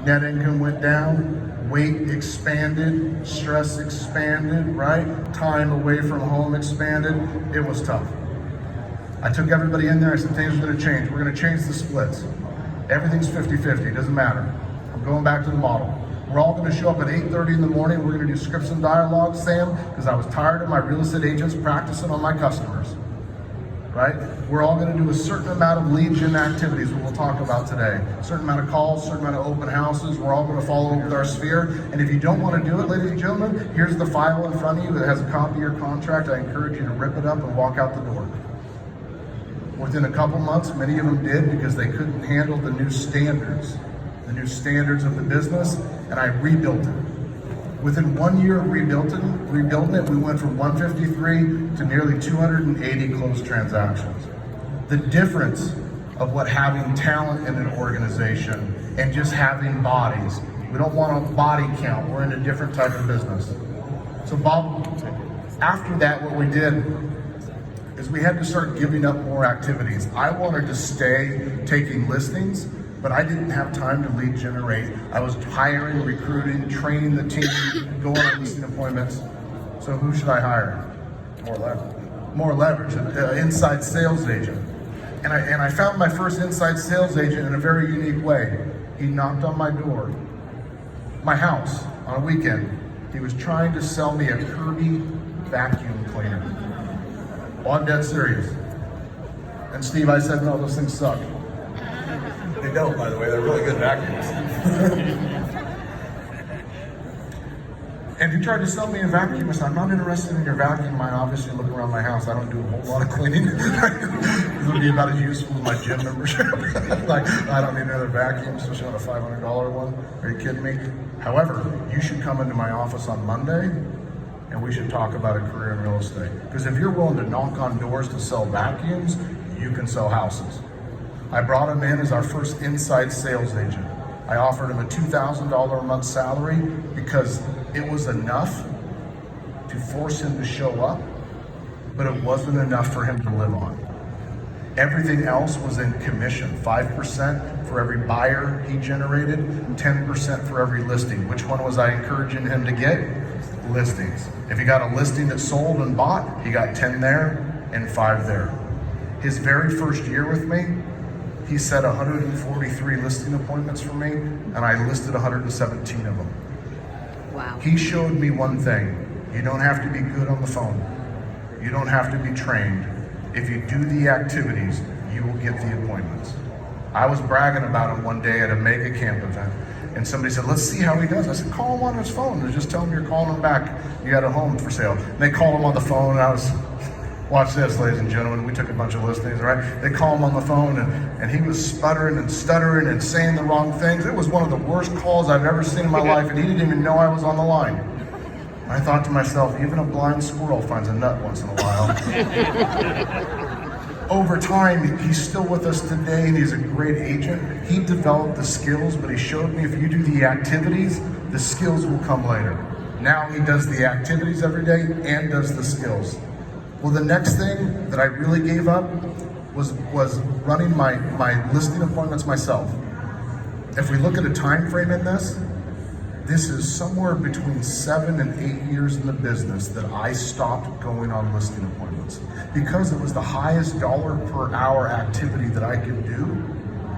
Net income went down, weight expanded, stress expanded, right? Time away from home expanded. It was tough. I took everybody in there, I said things are gonna change. We're gonna change the splits. Everything's 50-50, doesn't matter. I'm going back to the model. We're all gonna show up at 8:30 in the morning. We're gonna do scripts and dialogues, Sam, because I was tired of my real estate agents practicing on my customers, right? We're all gonna do a certain amount of lead gen activities, what we'll talk about today. A certain amount of calls, certain amount of open houses. We're all gonna follow up with our sphere. And if you don't wanna do it, ladies and gentlemen, here's the file in front of you that has a copy of your contract. I encourage you to rip it up and walk out the door. Within a couple months, many of them did because they couldn't handle the new standards of the business, and I rebuilt it. Within 1 year of rebuilding it, we went from 153 to nearly 280 closed transactions. The difference of what having talent in an organization and just having bodies. We don't want a body count, we're in a different type of business. So Bob, after that, what we did is we had to start giving up more activities. I wanted to stay taking listings, but I didn't have time to lead generate. I was hiring, recruiting, training the team, going on listing appointments. So who should I hire? More leverage, an inside sales agent. And I found my first inside sales agent in a very unique way. He knocked on my door, my house, on a weekend. He was trying to sell me a Kirby vacuum cleaner. Well, I'm dead serious. And Steve, I said, no, those things suck. They don't, by the way. They're really good vacuums. And he tried to sell me a vacuum. I said, I'm not interested in your vacuum. I obviously look around my house. I don't do a whole lot of cleaning. It would be about as useful as my gym membership. Like, I don't need another vacuum, especially on a $500 one. Are you kidding me? However, you should come into my office on Monday and we should talk about a career in real estate. Because if you're willing to knock on doors to sell vacuums, you can sell houses. I brought him in as our first inside sales agent. I offered him a $2,000 a month salary because it was enough to force him to show up, but it wasn't enough for him to live on. Everything else was in commission, 5% for every buyer he generated, 10% for every listing. Which one was I encouraging him to get? Listings. If he got a listing that sold and bought, he got 10 there and 5 there. His very first year with me, he set 143 listing appointments for me, and I listed 117 of them. Wow. He showed me one thing. You don't have to be good on the phone. You don't have to be trained. If you do the activities, you will get the appointments. I was bragging about him one day at a mega camp event, and somebody said, let's see how he does. I said, call him on his phone and just tell him you're calling him back. You got a home for sale. And they called him on the phone, and I was, watch this, ladies and gentlemen. We took a bunch of listings, right? They call him on the phone, and he was sputtering and stuttering and saying the wrong things. It was one of the worst calls I've ever seen in my life, and he didn't even know I was on the line. I thought to myself, even a blind squirrel finds a nut once in a while. Over time, he's still with us today, and he's a great agent. He developed the skills, but he showed me if you do the activities, the skills will come later. Now he does the activities every day and does the skills. Well, the next thing that I really gave up was running my listing appointments myself. If we look at a time frame in this is somewhere between 7 and 8 years in the business that I stopped going on listing appointments because it was the highest dollar per hour activity that I could do.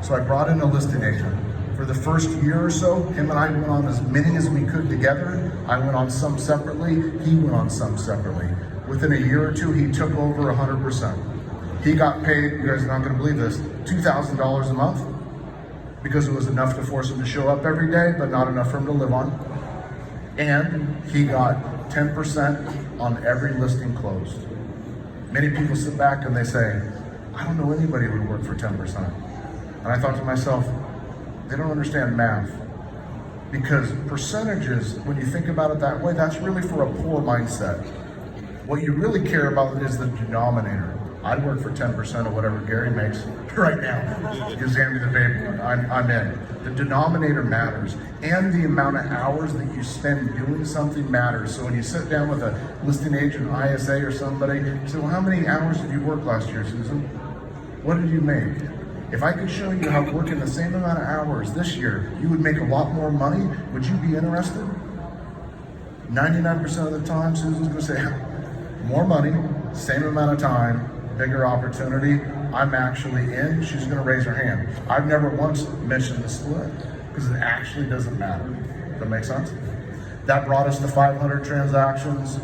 So I brought in a listing agent. For the first year or so, him and I went on as many as we could together. I went on some separately, he went on some separately. Within a year or two, he took over 100%. He got paid, you guys are not gonna believe this, $2,000 a month because it was enough to force him to show up every day, but not enough for him to live on. And he got 10% on every listing closed. Many people sit back and they say, I don't know anybody who would work for 10%. And I thought to myself, they don't understand math. Because percentages, when you think about it that way, that's really for a poor mindset. What you really care about is the denominator. I'd work for 10% of whatever Gary makes right now. Gives Andy the baby, I'm in. The denominator matters, and the amount of hours that you spend doing something matters. So when you sit down with a listing agent, ISA or somebody, you say, well, how many hours did you work last year, Susan? What did you make? If I could show you how working the same amount of hours this year, you would make a lot more money, would you be interested? 99% of the time, Susan's gonna say, more money, same amount of time, bigger opportunity, I'm actually in. She's gonna raise her hand. I've never once mentioned the split because it actually doesn't matter. Does that make sense? That brought us to 500 transactions.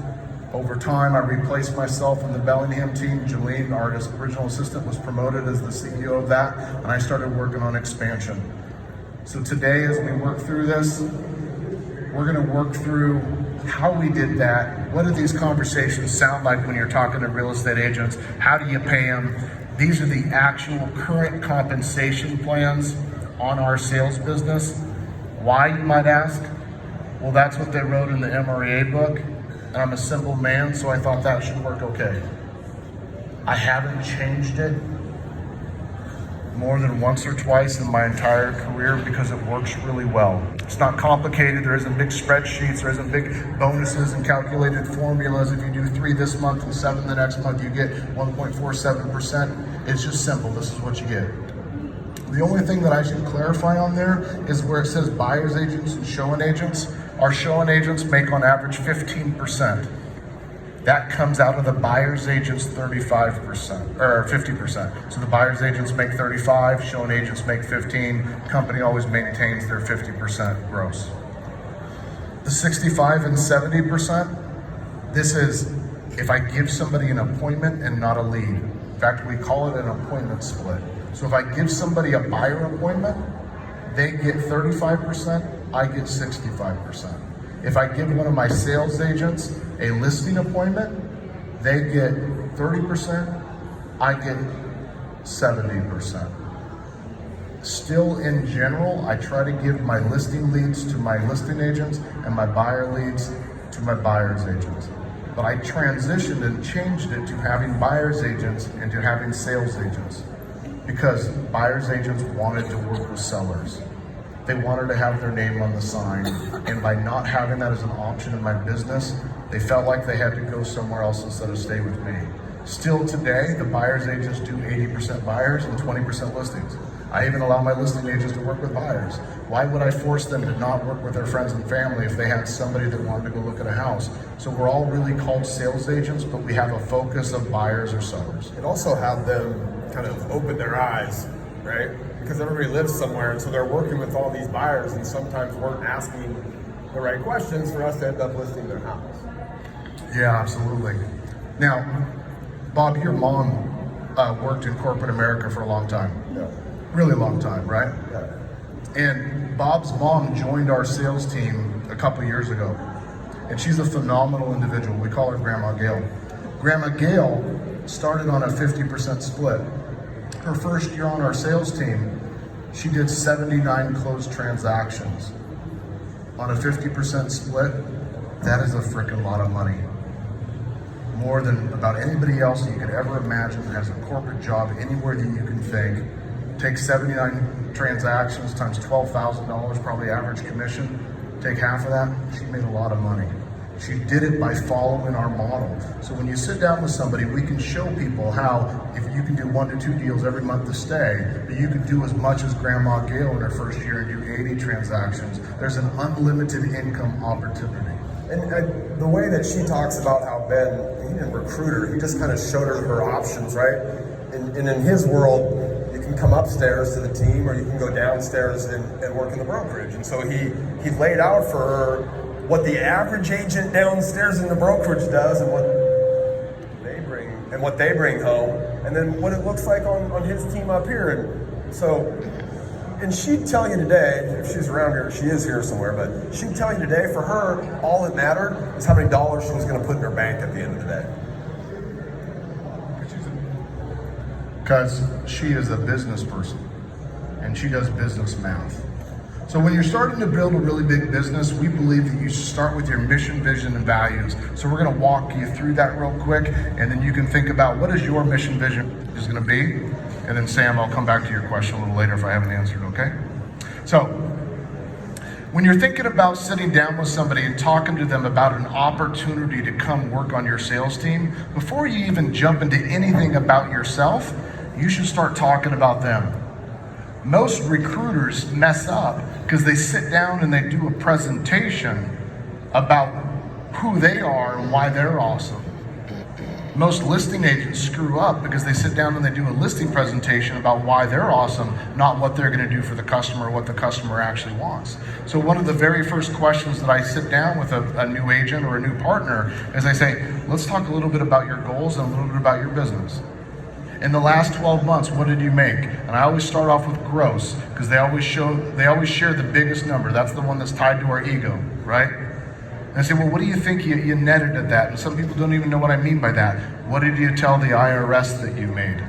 Over time, I replaced myself in the Bellingham team. Jolene, our original assistant, was promoted as the CEO of that, and I started working on expansion. So today, as we work through this, we're gonna work through how we did that. What do these conversations sound like when you're talking to real estate agents? How do you pay them? These are the actual current compensation plans on our sales business. Why, you might ask? Well, that's what they wrote in the MREA book. And I'm a simple man, so I thought that should work okay. I haven't changed it more than once or twice in my entire career because it works really well. It's not complicated. There isn't big spreadsheets. There isn't big bonuses and calculated formulas. If you do 3 this month and 7 the next month, you get 1.47%. It's just simple. This is what you get. The only thing that I should clarify on there is where it says buyer's agents and showing agents. Our showing agents make on average 15%. That comes out of the buyer's agents 35% or 50%. So the buyer's agents make 35, showing agents make 15. Company always maintains their 50% gross. The 65 and 70%, this is if I give somebody an appointment and not a lead. In fact, we call it an appointment split. So if I give somebody a buyer appointment, they get 35%, I get 65%. If I give one of my sales agents a listing appointment, they get 30%, I get 70%. Still, in general, I try to give my listing leads to my listing agents and my buyer leads to my buyer's agents. But I transitioned and changed it to having buyer's agents and to having sales agents because buyer's agents wanted to work with sellers. They wanted to have their name on the sign, and by not having that as an option in my business, they felt like they had to go somewhere else instead of stay with me. Still today, the buyer's agents do 80% buyers and 20% listings. I even allow my listing agents to work with buyers. Why would I force them to not work with their friends and family if they had somebody that wanted to go look at a house? So we're all really called sales agents, but we have a focus of buyers or sellers. It also had them kind of open their eyes, right? Because everybody lives somewhere, and so they're working with all these buyers and sometimes weren't asking the right questions for us to end up listing their house. Yeah, absolutely. Now, Bob, your mom worked in corporate America for a long time. Yeah. Really long time, right? Yeah. And Bob's mom joined our sales team a couple years ago. And she's a phenomenal individual. We call her Grandma Gail. Grandma Gail started on a 50% split. Her first year on our sales team, she did 79 closed transactions. On a 50% split, that is a freaking lot of money. More than about anybody else that you could ever imagine that has a corporate job anywhere that you can think. Take 79 transactions times $12,000, probably average commission. Take half of that, she made a lot of money. She did it by following our model. So when you sit down with somebody, we can show people how if you can do 1 to 2 deals every month to stay, but you can do as much as Grandma Gail in her first year and do 80 transactions. There's an unlimited income opportunity. And the way that she talks about how Ben, he didn't recruit her, he just kind of showed her options, right? And in his world, you can come upstairs to the team or you can go downstairs and work in the brokerage. And so he laid out for her what the average agent downstairs in the brokerage does and what they bring home, and then what it looks like on his team up here. And so, and she'd tell you today, if she's around here, she is here somewhere, but she'd tell you today, for her, all that mattered is how many dollars she was going to put in her bank at the end of the day. Because she is a business person and she does business math. So when you're starting to build a really big business, we believe that you should start with your mission, vision, and values. So we're gonna walk you through that real quick, and then you can think about what is your mission, vision is gonna be. And then Sam, I'll come back to your question a little later if I haven't answered, okay? So when you're thinking about sitting down with somebody and talking to them about an opportunity to come work on your sales team, before you even jump into anything about yourself, you should start talking about them. Most recruiters mess up because they sit down and they do a presentation about who they are and why they're awesome. Most listing agents screw up because they sit down and they do a listing presentation about why they're awesome, not what they're going to do for the customer, what the customer actually wants. So one of the very first questions that I sit down with a new agent or a new partner is I say, let's talk a little bit about your goals and a little bit about your business. In the last 12 months, what did you make? And I always start off with gross because they always share the biggest number. That's the one that's tied to our ego, right? And I say, well, what do you think you netted at that? And some people don't even know what I mean by that. What did you tell the IRS that you made?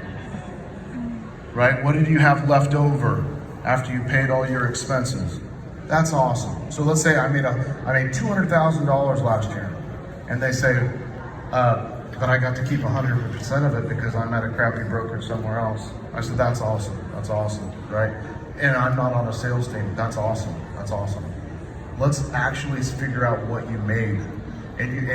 Right? What did you have left over after you paid all your expenses? That's awesome. So let's say I made $200,000 last year, and they say, but I got to keep 100% of it because I'm at a crappy brokerage somewhere else. I said, that's awesome. That's awesome, right? And I'm not on a sales team. That's awesome. That's awesome. Let's actually figure out what you made. And you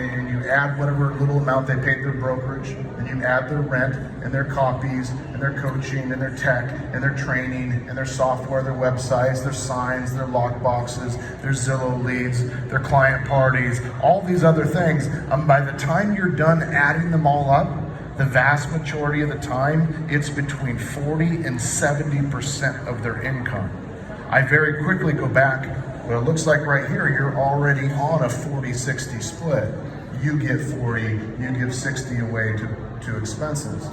add whatever little amount they paid their brokerage, and you add their rent and their copies and their coaching and their tech and their training and their software, their websites, their signs, their lock boxes, their Zillow leads, their client parties, all these other things. By the time you're done adding them all up, the vast majority of the time, it's between 40 and 70% of their income. I very quickly go back. Well, it looks like right here, you're already on a 40-60 split. You get 40, you give 60 away to expenses.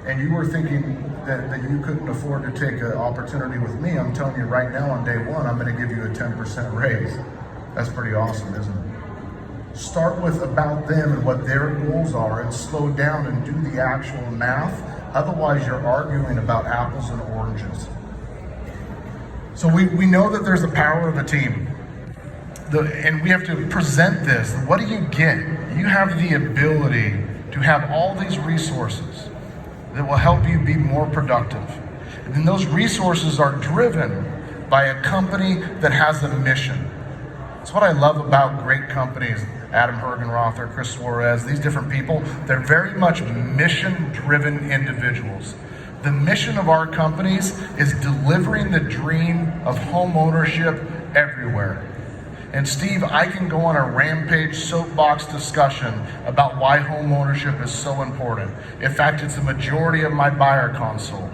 And you were thinking that you couldn't afford to take an opportunity with me. I'm telling you right now on day one, I'm gonna give you a 10% raise. That's pretty awesome, isn't it? Start with about them and what their goals are and slow down and do the actual math. Otherwise, you're arguing about apples and oranges. So we know that there's the power of a team. And we have to present this. What do you get? You have the ability to have all these resources that will help you be more productive. And then those resources are driven by a company that has a mission. That's what I love about great companies. Adam Hergenrother, Chris Suarez, these different people, they're very much mission-driven individuals. The mission of our companies is delivering the dream of home ownership everywhere. And Steve, I can go on a rampage soapbox discussion about why home ownership is so important. In fact, it's the majority of my buyer console.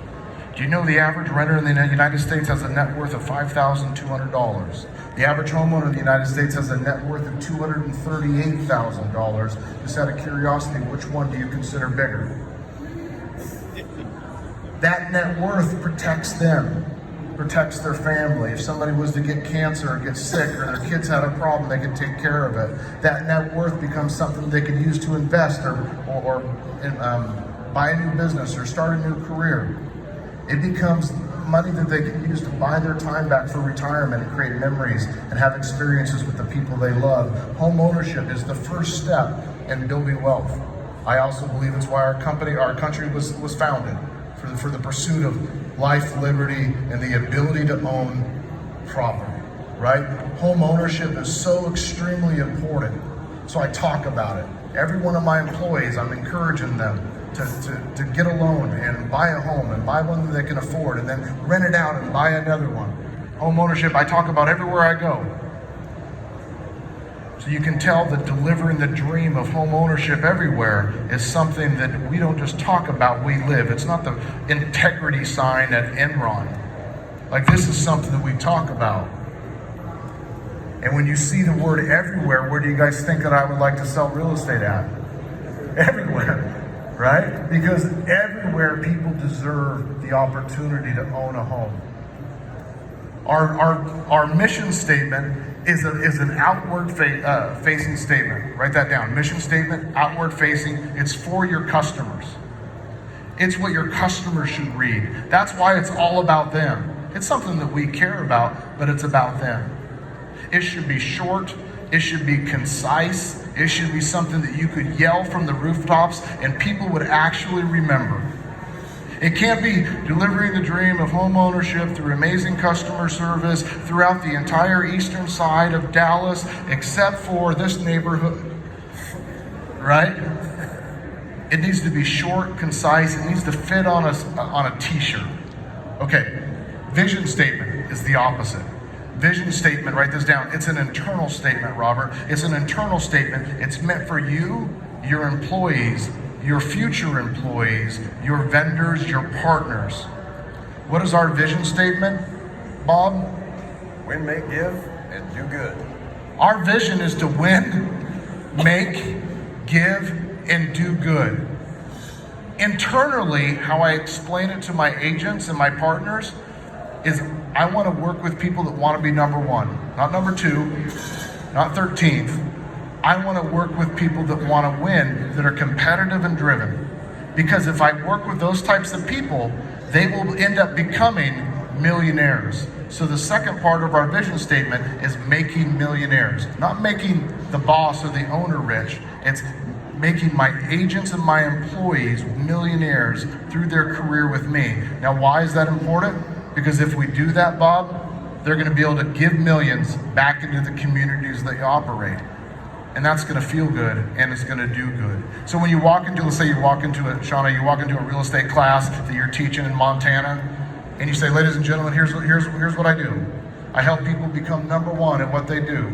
Do you know the average renter in the United States has a net worth of $5,200? The average homeowner in the United States has a net worth of $238,000. Just out of curiosity, which one do you consider bigger? That net worth protects them, protects their family. If somebody was to get cancer or get sick or their kids had a problem, they could take care of it. That net worth becomes something they could use to invest or buy a new business or start a new career. It becomes money that they can use to buy their time back for retirement and create memories and have experiences with the people they love. Home ownership is the first step in building wealth. I also believe it's why our country was founded. For the pursuit of life, liberty, and the ability to own property, right? Home ownership is so extremely important. So I talk about it. Every one of my employees, I'm encouraging them to get a loan and buy a home and buy one that they can afford and then rent it out and buy another one. Home ownership, I talk about everywhere I go. So you can tell that delivering the dream of home ownership everywhere is something that we don't just talk about, we live. It's not the integrity sign at Enron. Like, this is something that we talk about. And when you see the word everywhere, where do you guys think that I would like to sell real estate at? Everywhere, right? Because everywhere people deserve the opportunity to own a home. Our mission statement is an outward facing statement. Write that down. Mission statement, outward facing. It's for your customers. It's what your customers should read. That's why it's all about them. It's something that we care about, but it's about them. It should be short. It should be concise. It should be something that you could yell from the rooftops and people would actually remember. It can't be delivering the dream of home ownership through amazing customer service throughout the entire eastern side of Dallas, except for this neighborhood, right? It needs to be short, concise. It needs to fit on a t-shirt. Okay, Vision statement is the opposite. Vision statement, write this down. It's an internal statement, Robert. It's an internal statement. It's meant for you, your employees, your future employees, your vendors, your partners. What is our vision statement, Bob? Win, make, give, and do good. Our vision is to win, make, give, and do good. Internally, how I explain it to my agents and my partners is I want to work with people that want to be number one, not number two, not 13th. I want to work with people that want to win, that are competitive and driven. Because if I work with those types of people, they will end up becoming millionaires. So the second part of our vision statement is making millionaires. Not making the boss or the owner rich. It's making my agents and my employees millionaires through their career with me. Now, why is that important? Because if we do that, Bob, they're going to be able to give millions back into the communities that you operate. And that's going to feel good, and it's going to do good. So when you walk into, let's say you walk into a, Shauna, you walk into a real estate class that you're teaching in Montana, and you say, ladies and gentlemen, here's what I do. I help people become number one at what they do.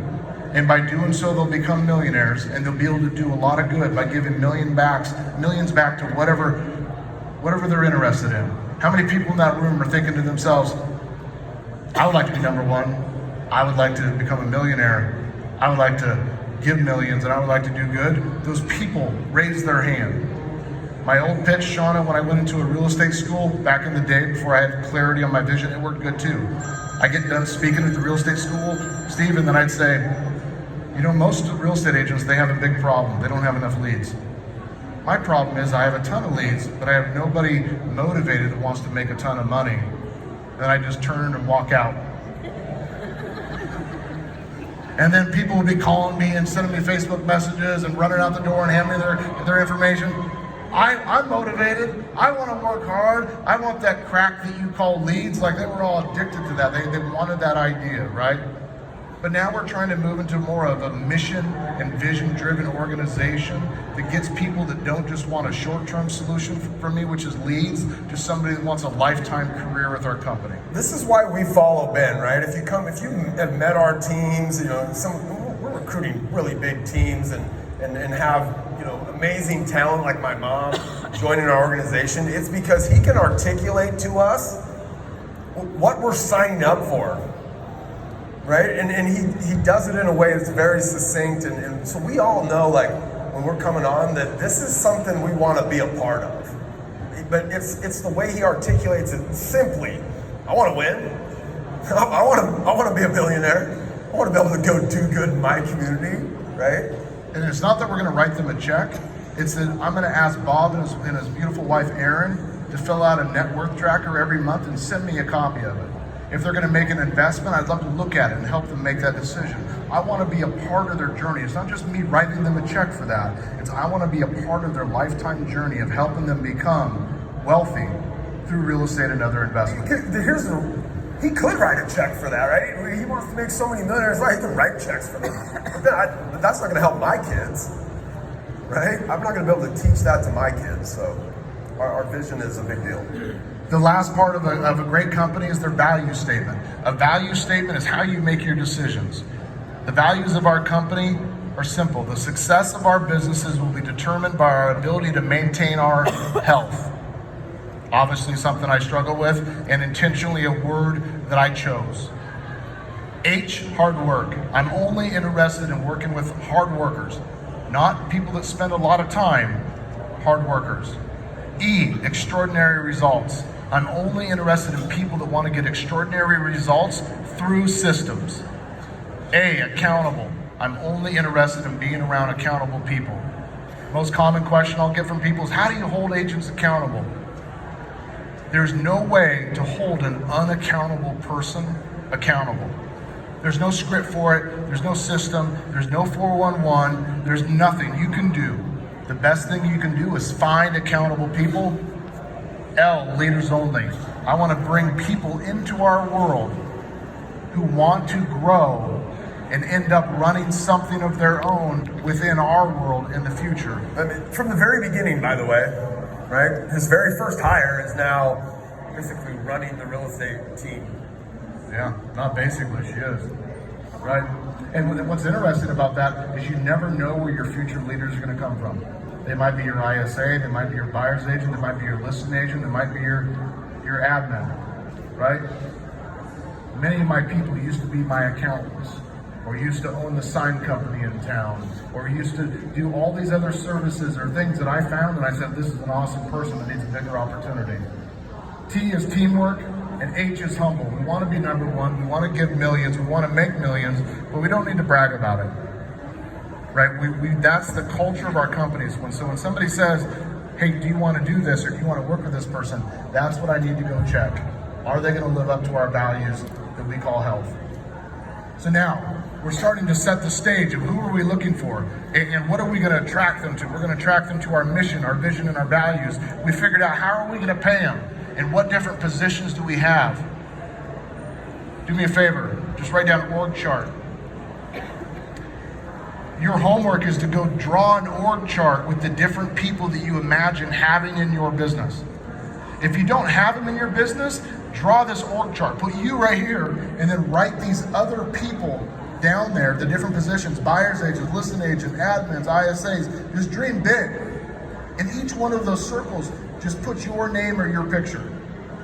And by doing so, they'll become millionaires, and they'll be able to do a lot of good by giving millions back to whatever they're interested in. How many people in that room are thinking to themselves, I would like to be number one. I would like to become a millionaire. I would like to give millions, and I would like to do good. Those people raise their hand. My old pitch, Shauna, when I went into a real estate school back in the day before I had clarity on my vision, it worked good too. I get done speaking at the real estate school, Steve, and then I'd say, you know, most real estate agents, they have a big problem. They don't have enough leads. My problem is I have a ton of leads, but I have nobody motivated that wants to make a ton of money. Then I just turn and walk out. And then people will be calling me and sending me Facebook messages and running out the door and handing me their information. I'm motivated. I want to work hard. I want that crack that you call leads. Like, they were all addicted to that. They wanted that idea, right? But now we're trying to move into more of a mission and vision-driven organization that gets people that don't just want a short-term solution from me, which is leads, to somebody that wants a lifetime career with our company. This is why we follow Ben, right? If you have met our teams, you know, we're recruiting really big teams and have, you know, amazing talent like my mom joining our organization. It's because he can articulate to us what we're signing up for. Right? And he does it in a way that's very succinct. And so we all know, like, when we're coming on, that this is something we want to be a part of. But it's the way he articulates it simply. I want to win. I want to be a billionaire. I want to be able to go do good in my community, right? And it's not that we're going to write them a check. It's that I'm going to ask Bob and his beautiful wife, Erin, to fill out a net worth tracker every month and send me a copy of it. If they're going to make an investment, I'd love to look at it and help them make that decision. I want to be a part of their journey. It's not just me writing them a check for that. It's I want to be a part of their lifetime journey of helping them become wealthy through real estate and other investments. He could write a check for that, right? He wants to make so many millionaires, right? He can write checks for them. But that's not going to help my kids, right? I'm not going to be able to teach that to my kids. So our vision is a big deal. The last part of a great company is their value statement. A value statement is how you make your decisions. The values of our company are simple. The success of our businesses will be determined by our ability to maintain our health. Obviously something I struggle with, and intentionally a word that I chose. H, hard work. I'm only interested in working with hard workers, not people that spend a lot of time, hard workers. E, extraordinary results. I'm only interested in people that want to get extraordinary results through systems. A, accountable. I'm only interested in being around accountable people. Most common question I'll get from people is, how do you hold agents accountable? There's no way to hold an unaccountable person accountable. There's no script for it, there's no system, there's no 411, there's nothing you can do. The best thing you can do is find accountable people. L, leaders only. I want to bring people into our world who want to grow and end up running something of their own within our world in the future. I mean, from the very beginning, by the way, right? His very first hire is now basically running the real estate team. Yeah, not basically, she is. Right? And what's interesting about that is you never know where your future leaders are going to come from. They might be your ISA, they might be your buyer's agent, they might be your listing agent, they might be your admin, right? Many of my people used to be my accountants, or used to own the sign company in town, or used to do all these other services or things that I found, and I said, this is an awesome person that needs a bigger opportunity. T is teamwork, and H is humble. We want to be number one, we want to give millions, we want to make millions, but we don't need to brag about it. Right? That's the culture of our companies. When somebody says, hey, do you want to do this, or do you want to work with this person? That's what I need to go check. Are they going to live up to our values that we call health? So now, we're starting to set the stage of who are we looking for, and what are we going to attract them to? We're going to attract them to our mission, our vision, and our values. We figured out how are we going to pay them, and what different positions do we have? Do me a favor, just write down org chart. Your homework is to go draw an org chart with the different people that you imagine having in your business. If you don't have them in your business, draw this org chart. Put you right here, and then write these other people down there, the different positions, buyer's agents, listing agent, admins, ISAs. Just dream big. In each one of those circles, just put your name or your picture.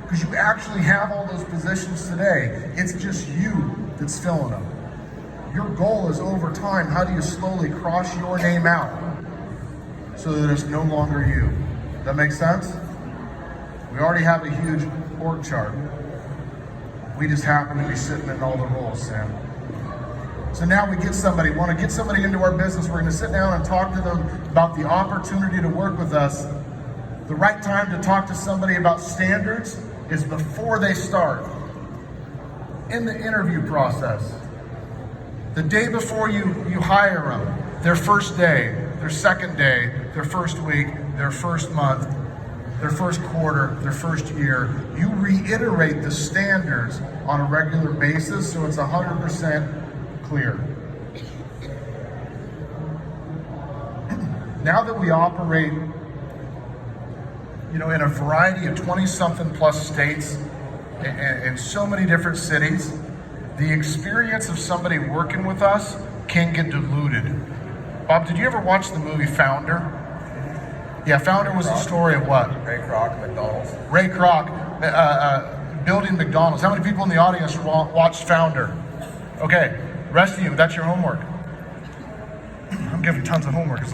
Because you actually have all those positions today. It's just you that's filling them. Your goal is over time, how do you slowly cross your name out so that it's no longer you? That makes sense? We already have a huge org chart. We just happen to be sitting in all the roles, Sam. So now we want to get somebody into our business. We're going to sit down and talk to them about the opportunity to work with us. The right time to talk to somebody about standards is before they start. In the interview process. The day before you hire them, their first day, their second day, their first week, their first month, their first quarter, their first year, you reiterate the standards on a regular basis so it's 100% clear. Now that we operate, in a variety of 20-something plus states and so many different cities, the experience of somebody working with us can get diluted. Bob, did you ever watch the movie Founder? Yeah, Founder was the story of what? Ray Kroc, McDonald's. Ray Kroc building McDonald's. How many people in the audience watched Founder? Okay, rest of you, that's your homework. I'm giving tons of homework. It's like